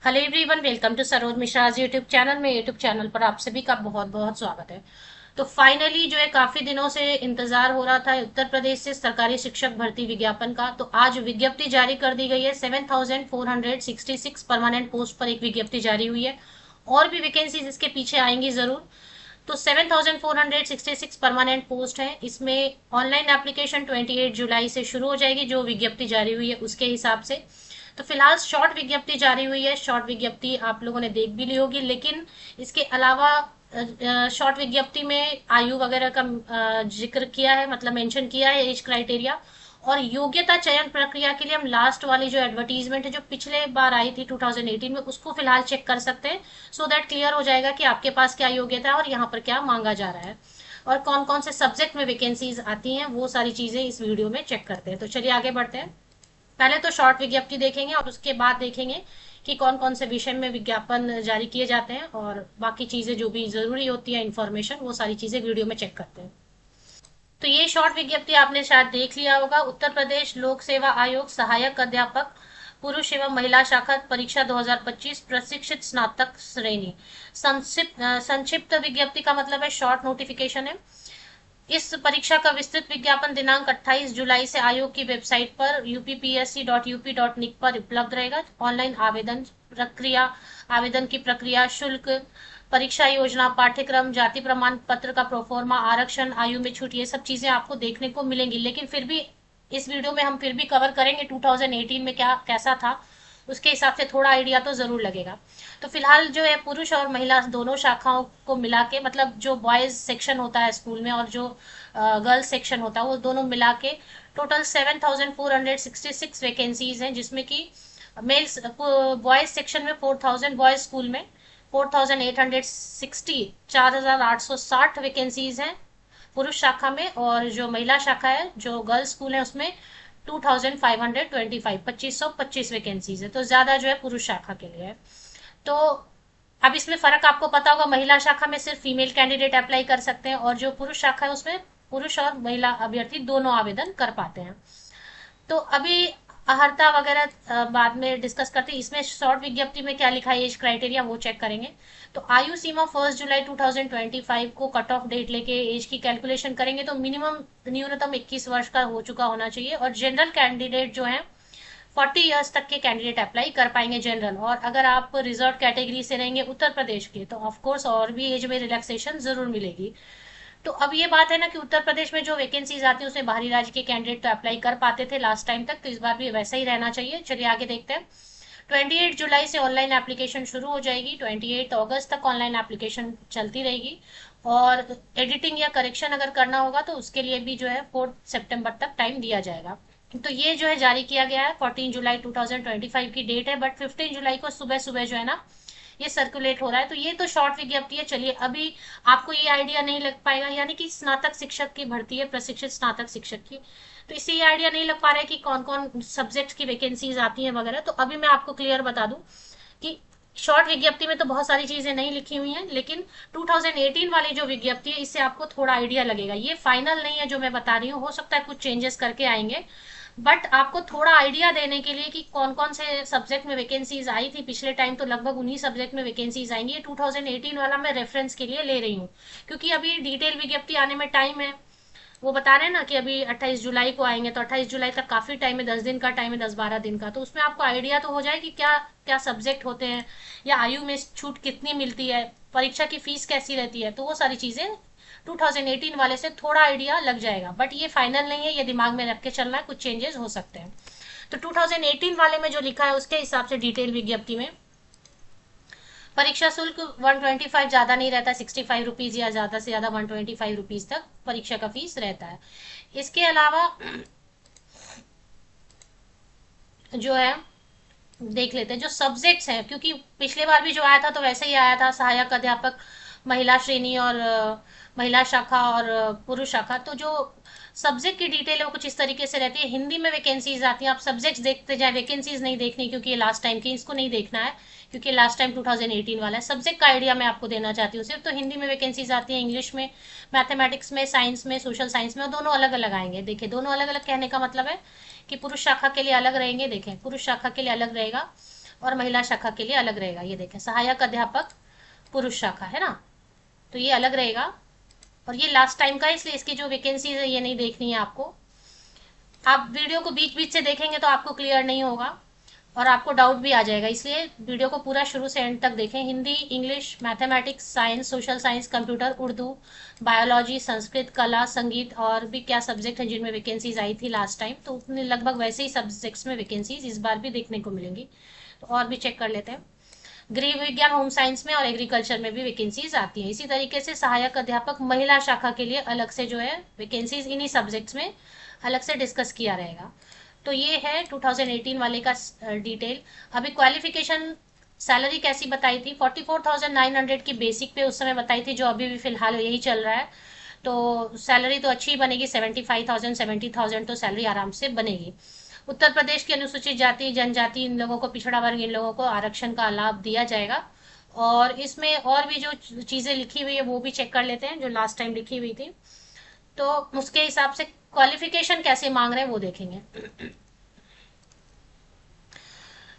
Hello everyone, welcome to Saroj Mishra YouTube channel में। YouTube channel पर आप सभी का बहुत बहुत स्वागत है। तो फाइनली जो है काफी दिनों से इंतजार हो रहा था उत्तर प्रदेश से सरकारी शिक्षक भर्ती विज्ञापन का। तो आज विज्ञप्ति जारी कर दी गई है। 7,466 परमानेंट पोस्ट पर एक विज्ञप्ति जारी हुई है। और भी वैकेंसीज इसके पीछे आएंगी जरूर। तो 7,466 परमानेंट पोस्ट है। इसमें ऑनलाइन एप्लीकेशन 28 जुलाई से शुरू हो जाएगी, जो विज्ञप्ति जारी हुई है उसके हिसाब से। तो फिलहाल शॉर्ट विज्ञप्ति जारी हुई है। शॉर्ट विज्ञप्ति आप लोगों ने देख भी ली होगी, लेकिन इसके अलावा शॉर्ट विज्ञप्ति में आयु वगैरह का जिक्र किया है, मतलब मेंशन किया है एज क्राइटेरिया। और योग्यता चयन प्रक्रिया के लिए हम लास्ट वाली जो एडवर्टीजमेंट है जो पिछले बार आई थी 2018 में, उसको फिलहाल चेक कर सकते हैं। सो दैट क्लियर हो जाएगा कि आपके पास क्या योग्यता है और यहाँ पर क्या मांगा जा रहा है और कौन कौन से सब्जेक्ट में वैकेंसीज आती हैं। वो सारी चीजें इस वीडियो में चेक करते हैं। तो चलिए आगे बढ़ते हैं। पहले तो शॉर्ट विज्ञप्ति देखेंगे और उसके बाद देखेंगे कि कौन कौन से विषय में विज्ञापन जारी किए जाते हैं और बाकी चीजें जो भी जरूरी होती है इन्फॉर्मेशन, वो सारी चीजें वीडियो में चेक करते हैं। तो ये शॉर्ट विज्ञप्ति आपने शायद देख लिया होगा। उत्तर प्रदेश लोक सेवा आयोग सहायक अध्यापक पुरुष एवं महिला शाखा परीक्षा 2025 प्रशिक्षित स्नातक श्रेणी। संक्षिप्त विज्ञप्ति का मतलब है शॉर्ट नोटिफिकेशन है। इस परीक्षा का विस्तृत विज्ञापन दिनांक 28 जुलाई से आयोग की वेबसाइट पर uppsc.up.nic पर उपलब्ध रहेगा। ऑनलाइन आवेदन की प्रक्रिया, शुल्क, परीक्षा योजना, पाठ्यक्रम, जाति प्रमाण पत्र का प्रोफोर्मा, आरक्षण, आयु में छूट, ये सब चीजें आपको देखने को मिलेंगी। लेकिन फिर भी इस वीडियो में हम फिर भी कवर करेंगे 2018 में क्या कैसा था, उसके हिसाब से थोड़ा आइडिया तो जरूर लगेगा। तो फिलहाल जो है पुरुष और महिला दोनों शाखाओं को मिला के, मतलब जो बॉयज सेक्शन होता है स्कूल में और जो गर्ल्स सेक्शन होता है, वो दोनों मिला के टोटल 7,466 वैकेंसीज हैं। जिसमें कि मेल्स बॉयज सेक्शन में 4,000, बॉयज स्कूल में 4,860 4,860 वैकेंसीज हैं पुरुष शाखा में। और जो महिला शाखा है, जो गर्ल्स स्कूल है, उसमें 2,525 2525 वैकेंसीज है। तो ज्यादा जो है पुरुष शाखा के लिए है। तो अब इसमें फर्क आपको पता होगा, महिला शाखा में सिर्फ फीमेल कैंडिडेट अप्लाई कर सकते हैं और जो पुरुष शाखा है उसमें पुरुष और महिला अभ्यर्थी दोनों आवेदन कर पाते हैं। तो अभी अहर्ता वगैरह बाद में डिस्कस करते हैं। इसमें शॉर्ट विज्ञप्ति में क्या लिखा है एज क्राइटेरिया वो चेक करेंगे। तो आयु सीमा 1 जुलाई 2025 को कट ऑफ डेट लेके एज की कैलकुलेशन करेंगे तो मिनिमम न्यूनतम 21 वर्ष का हो चुका होना चाहिए। और जनरल कैंडिडेट जो है 40 इयर्स तक के कैंडिडेट अप्लाई कर पाएंगे जनरल। और अगर आप रिजर्व कैटेगरी से रहेंगे उत्तर प्रदेश के तो ऑफकोर्स और भी एज में रिलैक्सेशन जरूर मिलेगी। तो अब ये बात है ना कि उत्तर प्रदेश में जो वैकेंसीज आती है उसमें बाहरी राज्य के कैंडिडेट तो अप्लाई कर पाते थे लास्ट टाइम तक, तो इस बार भी वैसा ही रहना चाहिए। चलिए आगे देखते हैं। 28 जुलाई से ऑनलाइन एप्लीकेशन शुरू हो जाएगी। 28 अगस्त तक ऑनलाइन एप्लीकेशन चलती रहेगी। और एडिटिंग या करेक्शन अगर करना होगा तो उसके लिए भी जो है 4 सितंबर तक टाइम दिया जाएगा। तो ये जो है जारी किया गया है, 14 जुलाई 2025 की डेट है, बट 15 जुलाई को सुबह सुबह जो है ना ये सर्कुलेट हो रहा है। तो ये तो शॉर्ट विज्ञप्ति है। चलिए अभी आपको ये आइडिया नहीं लग पाएगा, यानी कि स्नातक शिक्षक की भर्ती है, प्रशिक्षित स्नातक शिक्षक की। तो इससे ये आइडिया नहीं लग पा रहा है कि कौन कौन सब्जेक्ट की वैकेंसीज आती हैं वगैरह। तो अभी मैं आपको क्लियर बता दूं कि शॉर्ट विज्ञप्ति में तो बहुत सारी चीजें नहीं लिखी हुई हैं, लेकिन 2018 वाली जो विज्ञप्ति है इससे आपको थोड़ा आइडिया लगेगा। ये फाइनल नहीं है जो मैं बता रही हूँ, हो सकता है कुछ चेंजेस करके आएंगे, बट आपको थोड़ा आइडिया देने के लिए कि कौन कौन से सब्जेक्ट में वैकेंसीज आई थी पिछले टाइम। तो लगभग उन्हीं सब्जेक्ट में वैकेंसीज आएंगी। ये 2018 वाला मैं रेफरेंस के लिए ले रही हूँ, क्योंकि अभी डिटेल विज्ञप्ति आने में टाइम है। वो बता रहे हैं ना कि अभी 28 जुलाई को आएंगे, तो 28 जुलाई तक काफी टाइम है, 10 दिन का टाइम है, 10-12 दिन का। तो उसमें आपको आइडिया तो हो जाए कि क्या क्या सब्जेक्ट होते हैं, या आयु में छूट कितनी मिलती है, परीक्षा की फीस कैसी रहती है। तो वो सारी चीजें 2018 वाले से थोड़ा आइडिया लग जाएगा, बट ये फाइनल नहीं है, ये दिमाग में रख के चलना है, कुछ चेंजेस हो सकते हैं। तो 2018 वाले में जो लिखा है उसके हिसाब से डिटेल विज्ञप्ति में परीक्षा शुल्क 125 ज्यादा नहीं रहता, 65 रुपीज या ज्यादा से ज्यादा 125 रुपीज तक परीक्षा का फीस रहता है। इसके अलावा जो है देख लेते हैं जो सब्जेक्ट्स हैं, क्योंकि पिछले बार भी जो आया था तो वैसे ही आया था, सहायक अध्यापक महिला श्रेणी और महिला शाखा और पुरुष शाखा। तो जो सब्जेक्ट की डिटेल है वो कुछ इस तरीके से रहती है। हिंदी में वैकेंसीज आती हैं, आप सब्जेक्ट्स देखते जाए, वैकेंसीज नहीं देखनी क्योंकि ये लास्ट टाइम की, इसको नहीं देखना है क्योंकि लास्ट टाइम 2018 वाला है। सब्जेक्ट का आइडिया मैं आपको देना चाहती हूँ सिर्फ। तो हिंदी में वैकेंसीज आती है, इंग्लिश में, मैथमेटिक्स में, साइंस में, सोशल साइंस में, और दोनों अलग अलग आएंगे। देखिए दोनों अलग अलग कहने का मतलब है कि पुरुष शाखा के लिए अलग रहेंगे। देखें पुरुष शाखा के लिए अलग रहेगा और महिला शाखा के लिए अलग रहेगा। ये देखें, सहायक अध्यापक पुरुष शाखा है ना, तो ये अलग रहेगा। और ये लास्ट टाइम का है, इसलिए इसकी जो वैकेंसीज है ये नहीं देखनी है आपको। आप वीडियो को बीच बीच से देखेंगे तो आपको क्लियर नहीं होगा और आपको डाउट भी आ जाएगा, इसलिए वीडियो को पूरा शुरू से एंड तक देखें। Hindi, English, mathematics, science, social science, computer, Urdu, biology, Sanskrit, कला, संगीत और भी क्या सब्जेक्ट हैं जिनमें वैकेंसीज आई थी लास्ट टाइम, तो उतने लगभग वैसे ही सब्जेक्ट्स में वैकेंसीज इस बार भी देखने को मिलेंगी। तो और भी चेक कर लेते हैं। गृह विज्ञान, होम साइंस में और एग्रीकल्चर में भी वैकेंसीज आती हैं। इसी तरीके से सहायक अध्यापक महिला शाखा के लिए अलग से जो है वैकेंसीज इन्हीं सब्जेक्ट्स में अलग से डिस्कस किया रहेगा। तो ये है 2018 वाले का डिटेल। अभी क्वालिफिकेशन सैलरी कैसी बताई थी, 44,900 की बेसिक पे उस समय बताई थी, जो अभी भी फिलहाल यही चल रहा है। तो सैलरी तो अच्छी बनेगी, 75,000 70,000 तो सैलरी आराम से बनेगी। उत्तर प्रदेश की अनुसूचित जाति जनजाति इन लोगों को, पिछड़ा वर्ग इन लोगों को आरक्षण का लाभ दिया जाएगा। और इसमें और भी जो चीजें लिखी हुई है वो भी चेक कर लेते हैं, जो लास्ट टाइम लिखी हुई थी। तो उसके हिसाब से क्वालिफिकेशन कैसे मांग रहे हैं वो देखेंगे।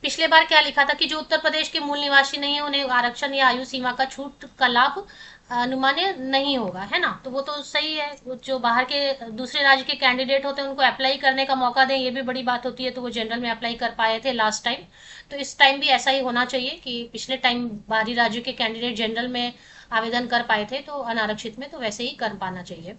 पिछले बार क्या लिखा था कि जो उत्तर प्रदेश के मूल निवासी नहीं है उन्हें आरक्षण या आयु सीमा का छूट का लाभ अनुमान्य नहीं होगा, है ना। तो वो तो सही है, जो बाहर के दूसरे राज्य के कैंडिडेट होते हैं उनको अप्लाई करने का मौका दें, ये भी बड़ी बात होती है। तो वो जनरल में अप्लाई कर पाए थे लास्ट टाइम, तो इस टाइम भी ऐसा ही होना चाहिए कि पिछले टाइम बाहरी राज्यों के कैंडिडेट जनरल में आवेदन कर पाए थे तो अनारक्षित में तो वैसे ही कर पाना चाहिए।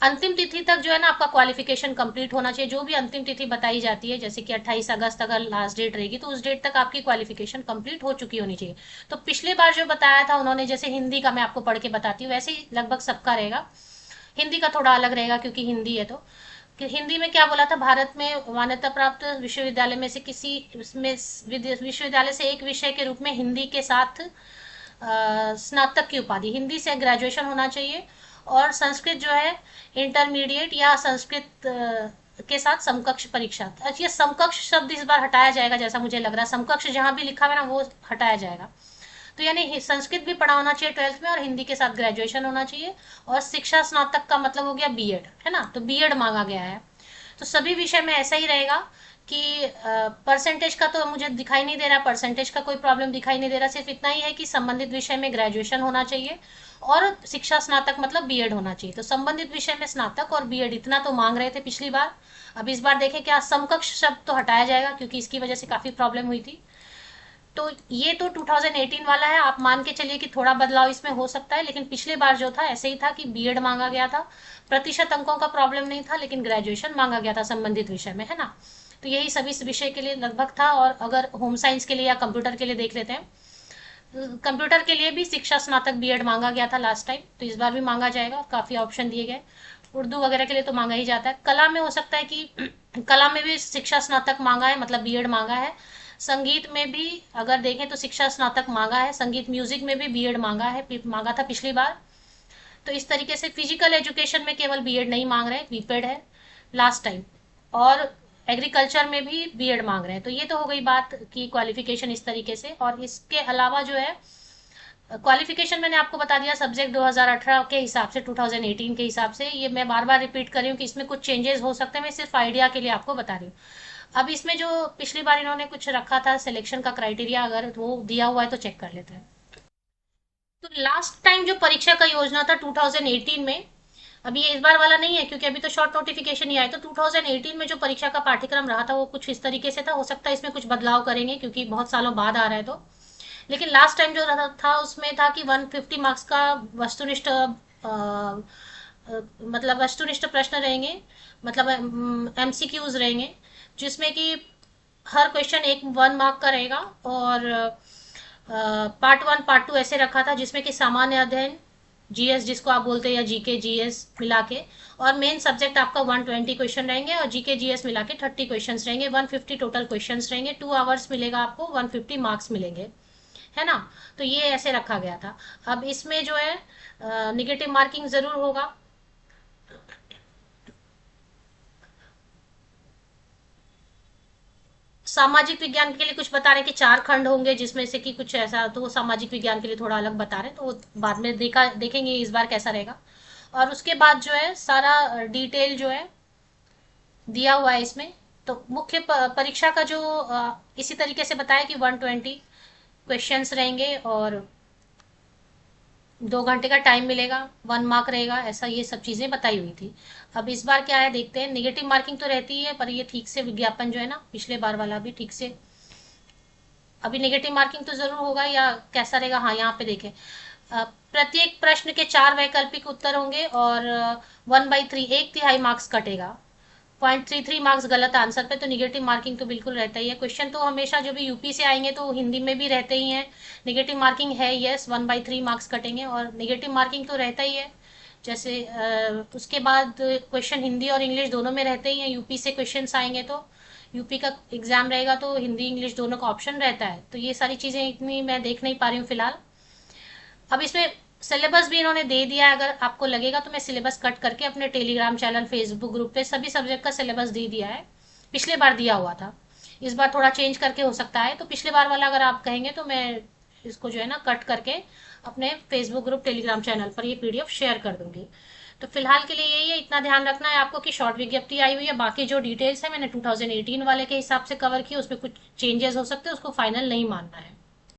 अंतिम तिथि तक जो है ना आपका क्वालिफिकेशन कंप्लीट होना चाहिए। जो भी अंतिम तिथि बताई जाती है, जैसे कि 28 अगस्त अगर लास्ट डेट रहेगी तो उस डेट तक आपकी क्वालिफिकेशन कंप्लीट हो चुकी होनी चाहिए। तो पिछले बार जो बताया था उन्होंने, जैसे हिंदी का मैं आपको पढ़ के बताती हूँ, वैसे ही लगभग सबका रहेगा। हिंदी का थोड़ा अलग रहेगा क्योंकि हिंदी है। तो कि हिंदी में क्या बोला था, भारत में मान्यता प्राप्त विश्वविद्यालय में से किसी विश्वविद्यालय से एक विषय के रूप में हिंदी के साथ स्नातक की उपाधि, हिंदी से ग्रेजुएशन होना चाहिए। और संस्कृत जो है इंटरमीडिएट या संस्कृत के साथ समकक्ष परीक्षा। अच्छा, ये समकक्ष शब्द इस बार हटाया जाएगा जैसा मुझे लग रहा है, समकक्ष जहां भी लिखा हुआ है ना वो हटाया जाएगा। तो यानी संस्कृत भी पढ़ा होना चाहिए 12th में और हिंदी के साथ ग्रेजुएशन होना चाहिए। और शिक्षा स्नातक का मतलब हो गया बीएड, है ना, तो बीएड मांगा गया है। तो सभी विषय में ऐसा ही रहेगा कि परसेंटेज का तो मुझे दिखाई नहीं दे रहा, परसेंटेज का कोई प्रॉब्लम दिखाई नहीं दे रहा, सिर्फ इतना ही है कि संबंधित विषय में ग्रेजुएशन होना चाहिए और शिक्षा स्नातक मतलब बीएड होना चाहिए। तो संबंधित विषय में स्नातक और बीएड इतना तो मांग रहे थे पिछली बार। अब इस बार देखें क्या समकक्ष शब्द तो हटाया जाएगा क्योंकि इसकी वजह से काफी प्रॉब्लम हुई थी। तो ये तो 2018 वाला है, आप मान के चलिए कि थोड़ा बदलाव इसमें हो सकता है, लेकिन पिछले बार जो था ऐसे ही था कि बीएड मांगा गया था। प्रतिशत अंकों का प्रॉब्लम नहीं था, लेकिन ग्रेजुएशन मांगा गया था संबंधित विषय में, है ना। तो यही सभी विषय के लिए लगभग था। और अगर होम साइंस के लिए या कंप्यूटर के लिए देख लेते हैं, कंप्यूटर के लिए भी शिक्षा स्नातक बीएड मांगा गया था लास्ट टाइम, तो इस बार भी मांगा जाएगा, काफी ऑप्शन दिए गए। उर्दू वगैरह के लिए तो मांगा ही जाता है। कला में हो सकता है कि कला में भी शिक्षा स्नातक मांगा है, मतलब बीएड मांगा है। संगीत में भी अगर देखें तो शिक्षा स्नातक मांगा है। संगीत म्यूजिक में भी बीएड मांगा है, मांगा था पिछली बार। तो इस तरीके से फिजिकल एजुकेशन में केवल बीएड नहीं मांग रहे, बीपेड है लास्ट टाइम। और एग्रीकल्चर में भी बीएड मांग रहे हैं। तो ये तो हो गई बात की क्वालिफिकेशन इस तरीके से। और इसके अलावा जो है क्वालिफिकेशन मैंने आपको बता दिया सब्जेक्ट 2018 के हिसाब से, 2018 के हिसाब से। ये मैं बार बार रिपीट कर रही हूँ कि इसमें कुछ चेंजेस हो सकते हैं, मैं सिर्फ आइडिया के लिए आपको बता रही हूँ। अब इसमें जो पिछली बार इन्होंने कुछ रखा था सिलेक्शन का क्राइटेरिया, अगर वो दिया हुआ है तो चेक कर लेते हैं। तो लास्ट टाइम जो परीक्षा का योजना था 2018 में, अभी ये इस बार वाला नहीं है क्योंकि अभी तो शॉर्ट नोटिफिकेशन ही आया। तो 2018 में जो परीक्षा का पाठ्यक्रम रहा था वो कुछ इस तरीके से था। हो सकता है इसमें कुछ बदलाव करेंगे क्योंकि बहुत सालों बाद आ रहा है। तो लेकिन लास्ट टाइम जो रहा था उसमें था कि 150 मार्क्स का वस्तुनिष्ठ मतलब वस्तुनिष्ठ प्रश्न रहेंगे, मतलब एमसीक्यूज रहेंगे, जिसमें कि हर क्वेश्चन एक 1 मार्क का रहेगा। और पार्ट 1 पार्ट 2 ऐसे रखा था जिसमें कि सामान्य अध्ययन, जीएस जिसको आप बोलते हैं, या जीके जीएस मिला के। और मेन सब्जेक्ट आपका 120 क्वेश्चन रहेंगे और जीके जीएस मिला के 30 क्वेश्चन रहेंगे। 150 टोटल क्वेश्चन रहेंगे। 2 आवर्स मिलेगा आपको, 150 मार्क्स मिलेंगे, है ना। तो ये ऐसे रखा गया था। अब इसमें जो है निगेटिव मार्किंग जरूर होगा। सामाजिक विज्ञान के लिए कुछ बता रहे हैं कि 4 खंड होंगे जिसमें से कि कुछ ऐसा, तो वो सामाजिक विज्ञान के लिए थोड़ा अलग बता रहे हैं, तो वो बाद में देखेंगे इस बार कैसा रहेगा। और उसके बाद जो है सारा डिटेल जो है दिया हुआ है इसमें तो मुख्य परीक्षा का जो इसी तरीके से बताया कि 120 क्वेश्चंस रहेंगे और 2 घंटे का टाइम मिलेगा, 1 मार्क रहेगा, ऐसा ये सब चीजें बताई हुई थी। अब इस बार क्या है देखते हैं। निगेटिव मार्किंग तो रहती है, पर ये ठीक से विज्ञापन जो है ना, पिछले बार वाला भी ठीक से, अभी नेगेटिव मार्किंग तो जरूर होगा या कैसा रहेगा। हाँ, यहाँ पे देखें, प्रत्येक प्रश्न के 4 वैकल्पिक उत्तर होंगे और 1/3 1/3 मार्क्स कटेगा। 0.33 मार्क्स गलत आंसर पे, तो निगेटिव मार्किंग तो बिल्कुल रहता ही है। क्वेश्चन तो हमेशा जो भी यूपी से आएंगे तो हिंदी में भी रहते ही हैं। निगेटिव मार्किंग है, यस, 1/3 मार्क्स कटेंगे और निगेटिव मार्किंग तो रहता ही है। जैसे उसके बाद क्वेश्चन हिंदी और इंग्लिश दोनों में रहते ही हैं। यूपी से क्वेश्चन आएंगे तो यूपी का एग्जाम रहेगा तो हिंदी इंग्लिश दोनों का ऑप्शन रहता है। तो ये सारी चीजें इतनी मैं देख नहीं पा रही हूँ फिलहाल। अब इसमें सिलेबस भी इन्होंने दे दिया है। अगर आपको लगेगा तो मैं सिलेबस कट करके अपने टेलीग्राम चैनल, फेसबुक ग्रुप पे सभी सब्जेक्ट का सिलेबस दे दिया है। पिछले बार दिया हुआ था, इस बार थोड़ा चेंज करके हो सकता है। तो पिछले बार वाला अगर आप कहेंगे तो मैं इसको जो है ना कट करके अपने फेसबुक ग्रुप, टेलीग्राम चैनल पर ये पीडीएफ शेयर कर दूंगी। तो फिलहाल के लिए यही है। इतना ध्यान रखना है आपको कि शॉर्ट विज्ञप्ति आई हुई है, बाकी जो डिटेल्स है मैंने 2018 वाले के हिसाब से कवर की, उसमें कुछ चेंजेस हो सकते हैं, उसको फाइनल नहीं मानना है।